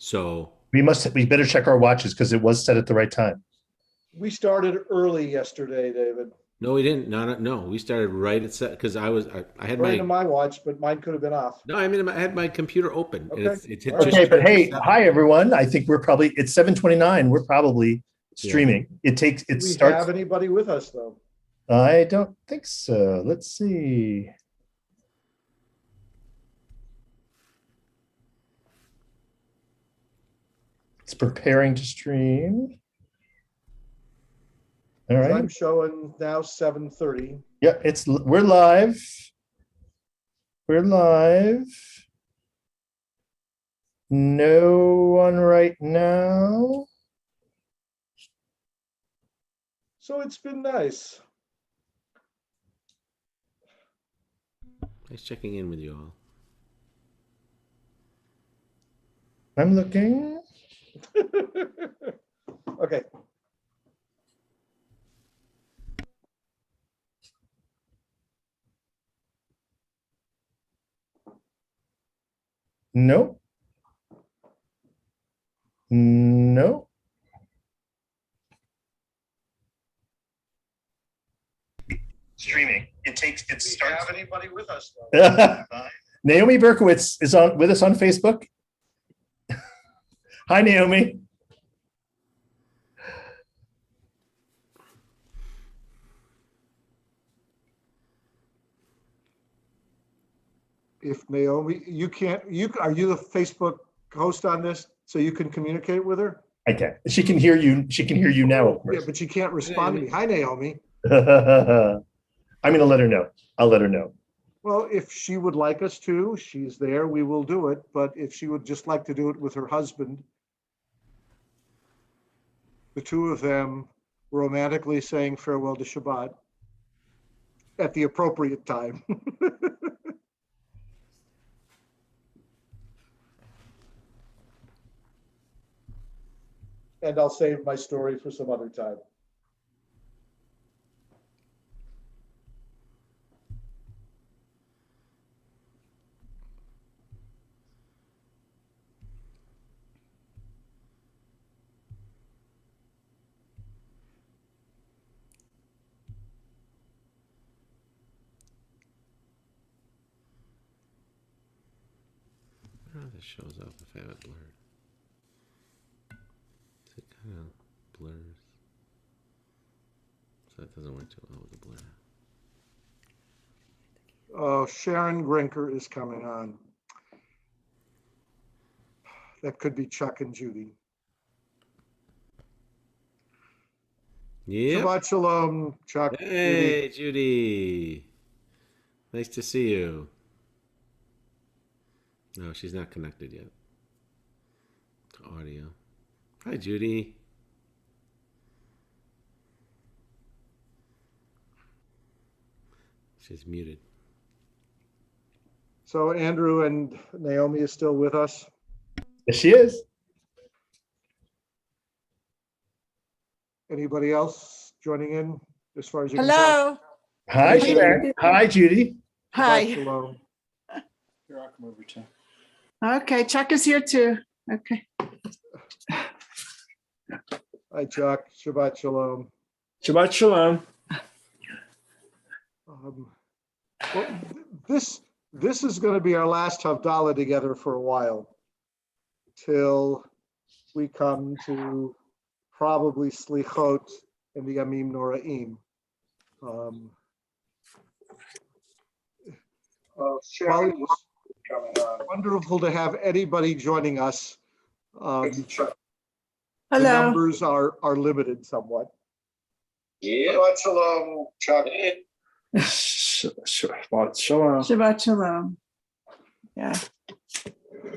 So We better check our watches because it was set at the right time. We started early yesterday, David. no, we didn't. No. We started right at set because I had According to my my watch, but mine could have been off. no. I mean, I had my computer open, and Okay. it All right. just Okay, but turned hey, 7. hi everyone. I think it's 7:29. We're probably streaming. It Do we starts. have anybody with us though? I don't think so. Let's see. It's preparing to stream. All right. I'm showing now 7:30. Yeah, we're live. We're live. No one right now. So it's been nice. Nice checking in with you all. I'm looking. Okay. No. No. Streaming. It Do we starts. have anybody with us though? Naomi Berkowitz is with us on Facebook. Hi, Naomi. If Naomi, are you the Facebook host on this so you can communicate with her? I can. She can hear you. She can hear you now, of Yeah, course. but she can't respond to me. Hi, Naomi. I'm gonna let her know. I'll let her know. Well, if she would like us to, she's there, we will do it. But if she would just like to do it with her husband, the two of them romantically saying farewell to Shabbat at the appropriate time. And I'll save my story for some other time. I don't know if this shows up if I have it blurred. It kind of blurs. So that doesn't work too well with the blur. Oh, Sharon Grinker is coming on. That could be Chuck and Judy. Yeah. Shabbat shalom, Chuck. Hey, Judy. Nice to see you. No, she's not connected yet to audio. Hi, Judy. She's muted. So Andrew and Naomi is still with us. Yes, she is. Anybody else joining in as far as you can tell? Hello. Hi, Judy. Sharon. Hi, Judy. Shabbat Hi. shalom. Here, I'll come over to. Okay, Chuck is here too. Okay. Hi, Chuck. Shabbat shalom. Shabbat shalom. Well, this is going to be our last Havdalah together for a while, till we come to probably Slichot and the Yamim Noraim. Sharon, it's wonderful to have anybody joining us. The Hello. numbers are limited somewhat. Shabbat shalom, Chuck. Shabbat shalom. Shabbat shalom. Yeah.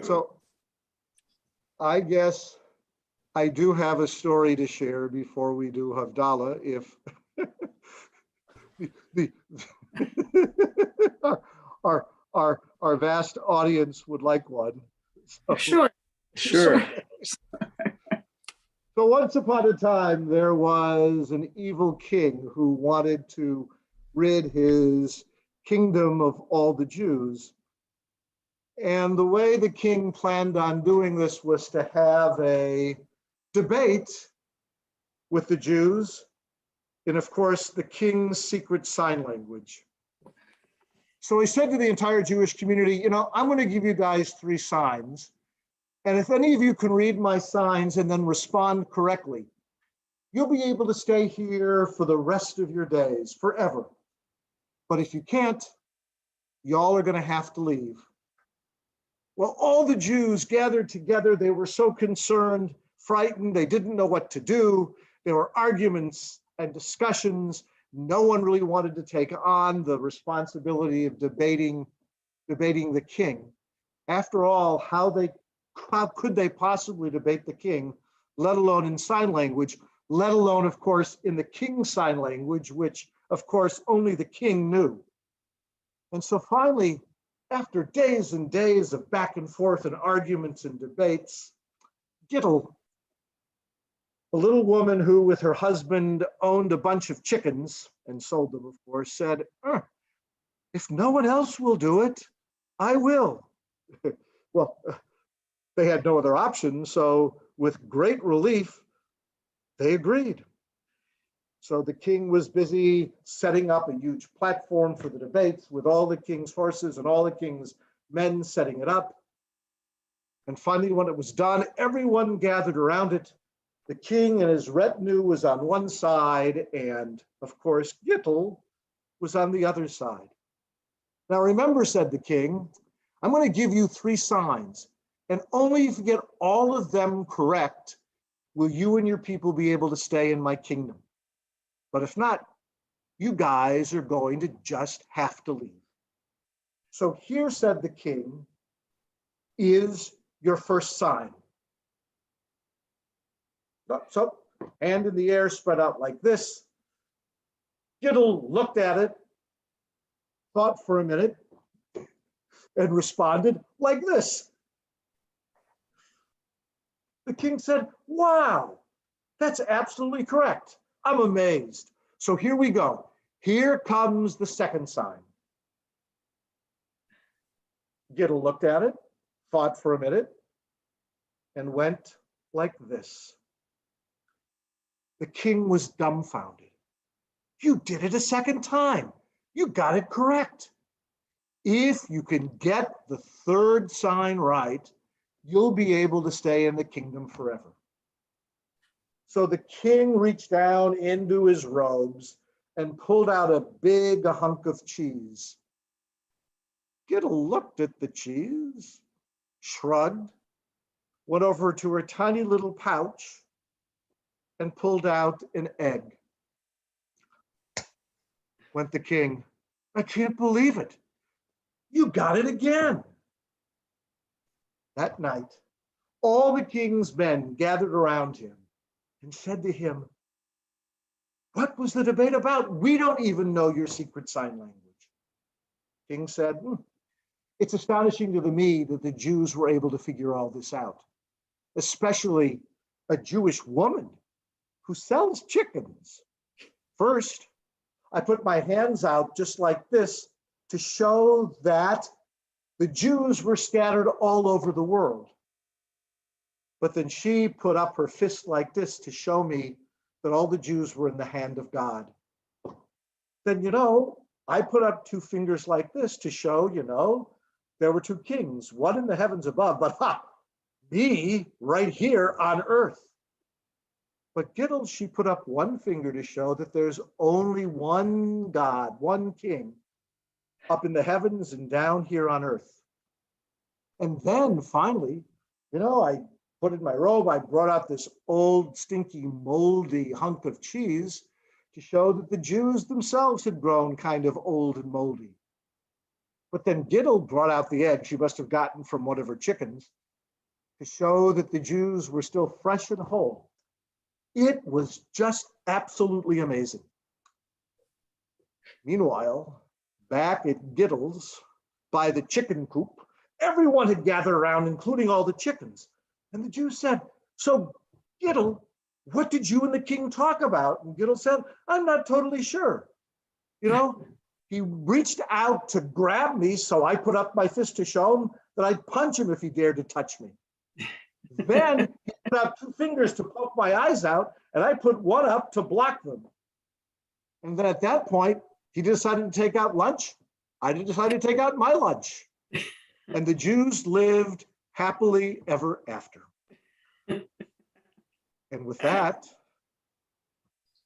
So I guess I do have a story to share before we do Havdalah, if the our vast audience would like one. So, Sure. Sure. so once upon a time, there was an evil king who wanted to rid his kingdom of all the Jews. And the way the king planned on doing this was to have a debate with the Jews in, of course, the king's secret sign language. So he said to the entire Jewish community, you know, I'm going to give you guys 3 signs. And if any of you can read my signs and then respond correctly, you'll be able to stay here for the rest of your days, forever. But if you can't, y'all are going to have to leave. Well, all the Jews gathered together. They were so concerned, frightened. They didn't know what to do. There were arguments and discussions. No one really wanted to take on the responsibility of debating the king. After all, how could they possibly debate the king, let alone in sign language, let alone, of course, in the king's sign language, which, of course, only the king knew. And so finally, after days and days of back and forth and arguments and debates, Gittel, a little woman who with her husband owned a bunch of chickens and sold them, of course, said, if no one else will do it, I will. Well, they had no other option, so with great relief, they agreed. So the king was busy setting up a huge platform for the debates with all the king's horses and all the king's men setting it up. And finally, when it was done, everyone gathered around it. The king and his retinue was on one side, and of course, Gittel was on the other side. Now remember, said the king, I'm going to give you 3 signs, and only if you get all of them correct will you and your people be able to stay in my kingdom. But if not, you guys are going to just have to leave. So here, said the king, is your first sign. So, hand in the air, spread out like this. Gittel looked at it, thought for a minute, and responded like this. The king said, wow, that's absolutely correct. I'm amazed. So here we go. Here comes the second sign. Gittel looked at it, thought for a minute, and went like this. The king was dumbfounded. You did it a second time. You got it correct. If you can get the third sign right, you'll be able to stay in the kingdom forever. So the king reached down into his robes and pulled out a big hunk of cheese. Gittel looked at the cheese, shrugged, went over to her tiny little pouch, and pulled out an egg. Went the king, I can't believe it. You got it again. That night, all the king's men gathered around him and said to him, what was the debate about? We don't even know your secret sign language. King said, it's astonishing to me that the Jews were able to figure all this out, especially a Jewish woman who sells chickens. First, I put my hands out just like this to show that the Jews were scattered all over the world. But then she put up her fist like this to show me that all the Jews were in the hand of God. Then, I put up 2 fingers like this to show, there were 2 kings, one in the heavens above, but me right here on earth. But Gittel, she put up 1 finger to show that there's only one God, one king, up in the heavens and down here on earth. And then finally, I put in my robe, I brought out this old, stinky, moldy hunk of cheese to show that the Jews themselves had grown kind of old and moldy. But then Gittel brought out the egg she must have gotten from one of her chickens to show that the Jews were still fresh and whole. It was just absolutely amazing. Meanwhile, back at Gittel's, by the chicken coop, everyone had gathered around, including all the chickens. And the Jews said, so Gittel, what did you and the king talk about? And Gittel said, I'm not totally sure. He reached out to grab me, so I put up my fist to show him that I'd punch him if he dared to touch me. Then he put out 2 fingers to poke my eyes out, and I put one up to block them. And then at that point, he decided to take out lunch. I decided to take out my lunch. And the Jews lived happily ever after. And with that,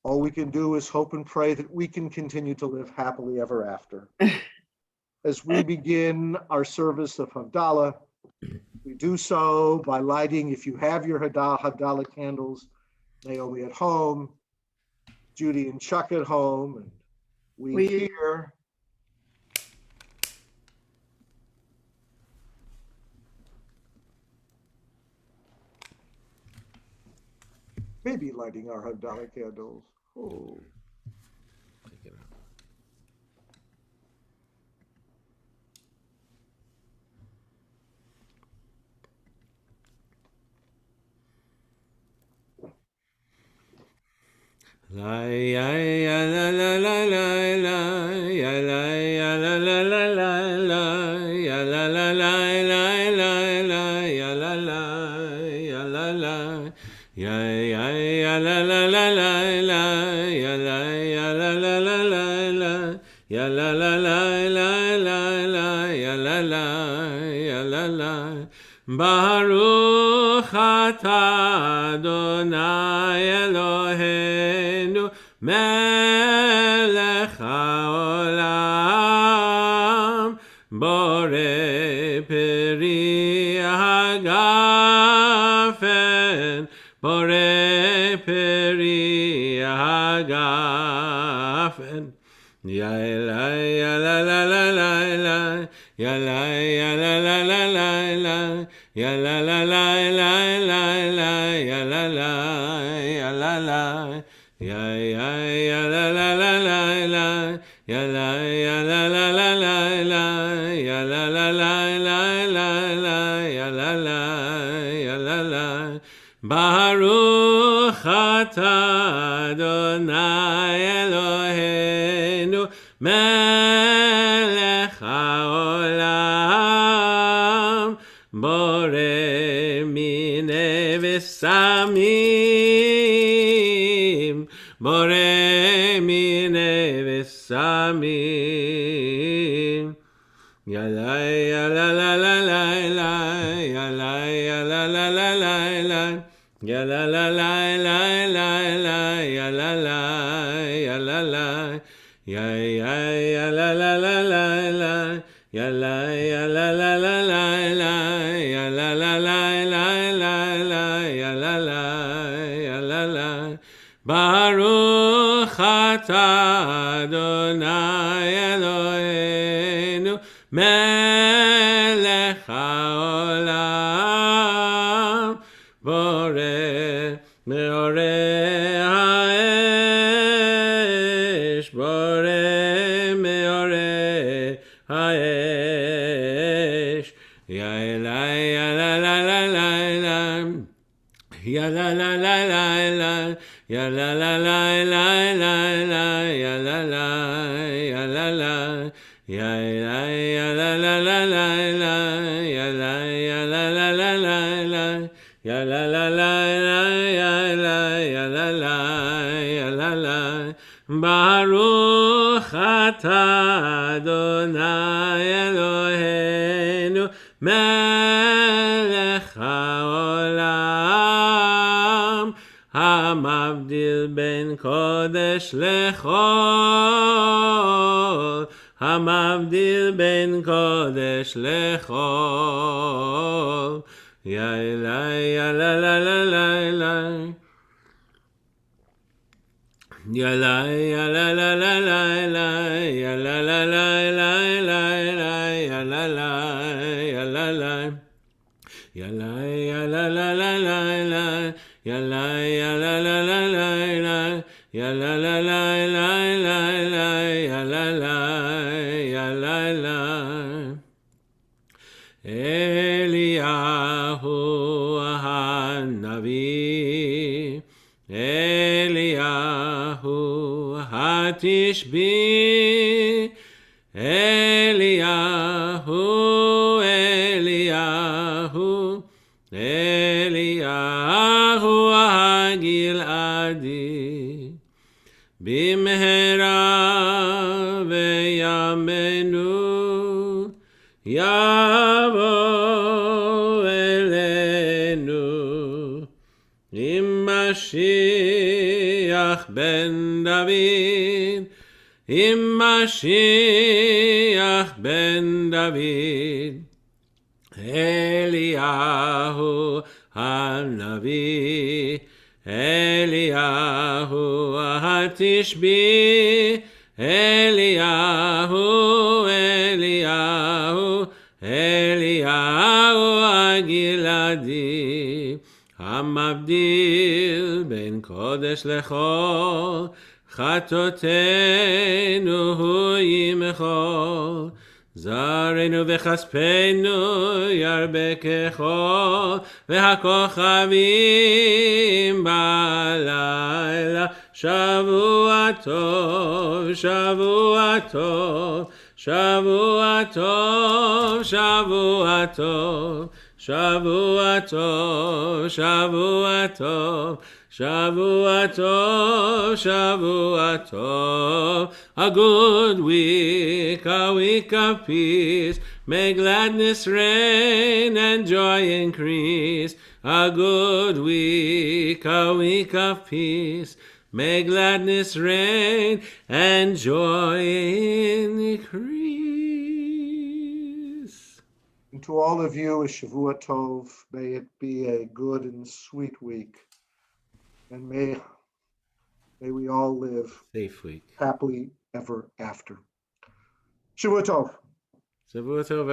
all we can do is hope and pray that we can continue to live happily ever after. As we begin our service of Havdalah, we do so by lighting, if you have your Havdalah candles, Naomi at home, Judy and Chuck at home, and we here. Maybe lighting our Havdalah candles. Oh. Take it out. La ya ya la la la la la ya la ya la la la la la ya la la la la la la ya la la ya la la ya ya ya la la la la la ya la ya la la la la la ya la la la la la la ya la la ya la la Baruch atah Adonai Eloheinu melech haolam borei peri hagafen borei peri hagafen ya la ya la la la la la ya la ya la la la la la ya la la la la la la ya la la ya la la ya ya ya la la la la la ya la ya la la la la la ya la la la la la la ya la la ya la la Baruch atah Adonai Eloheinu melech haolam borei minei v'samim borei minei v'samim ya la ya la la la la la ya la ya la la la la la ya la la la la la la ya la la ya la la ya ya ya la la la la la ya la ya la la la la la ya la la la la la la ya la la ya la la Baruch atah Adonai Eloheinu melech haolam borei meorei haesh borei meorei haesh ya la ya la la la la la ya la la la la la ya la la la la la la ya la la ya la la ya la ya la la la la la ya la ya la la la la la ya la la la la ya la ya la la ya la la Baruch atah Adonai Eloheinu melech haolam hamavdil ben kodesh lechol hamavdil ben kodesh lechol ya la ya la la la la la ya la ya la la la la la ya la la la la la la ya la la ya la la ya la ya la la la la la ya la ya la la la la la ya la la la la la la ya la la ya la la Eliyahu hanavi Eliyahu hatishbi Eliyahu Eliyahu Hagiladi Bimhera Veyamenu Yavo Elenu Im Mashiach ben David Im Mashiach ben David Eliyahu Hanavi Eliyahu Hatishbi Eliyahu Agiladi Hamavdil ben Kodesh lechol Chatotenu hu yimchol Zarenu v'chaspenu yarbekecho v'hakochavim b'alayla Shavua tov, Shavua tov, Shavua tov, Shavua tov, Shavua tov, Shavua tov, Shavua tov, Shavua tov. A good week, a week of peace. May gladness reign and joy increase. A good week, a week of peace. May gladness reign and joy increase. And to all of you, a Shavua Tov, may it be a good and sweet week. And may we all live Safe week. happily ever after. Shavua Tov. Shavua tov, everyone.